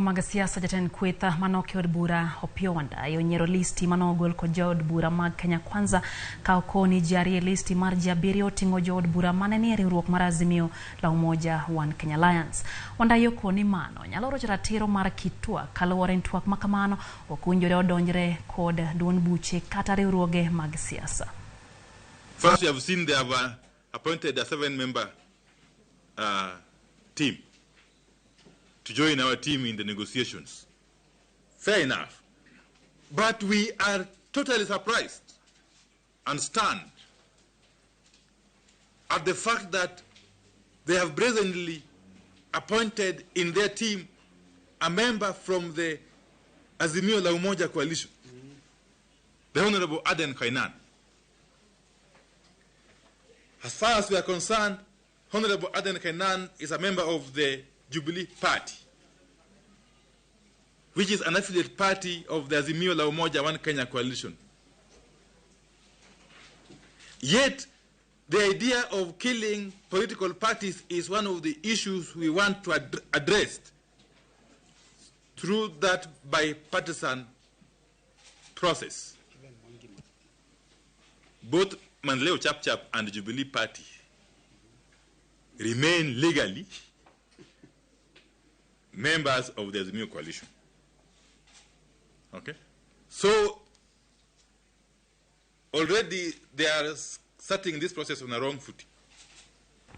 mag siasa jatend kwetha manoke od bura Opiyo Wandayi onyiero listi manogol ko jood bura mag Kenya Kwanza ka okoni jari listi mar ji 7 oting'o jood bura mane ni riwruok mar Azimio la Umoja One Kenya Alliance. Wandayi okoni mano nyalo rocho ratiro mar kitwa kaluwore ni twak makamano okunjore odonjre kod duond buche kata riwruoge mag siasa. First, we have seen they have appointed a 7-member team to join our team in the negotiations. Fair enough. But we are totally surprised and stunned at the fact that they have brazenly appointed in their team a member from the Azimio la Umoja coalition, the Honorable Aden Kainan. As far as we are concerned, Honorable Aden Kainan is a member of the Jubilee Party, which is an affiliate party of the Azimio la Umoja One Kenya coalition. Yet, the idea of killing political parties is one of the issues we want to address through that bipartisan process. Both Manleo Chap Chap and the Jubilee Party remain legally members of the Azimio coalition. Okay? So, already they are starting this process on a wrong footing.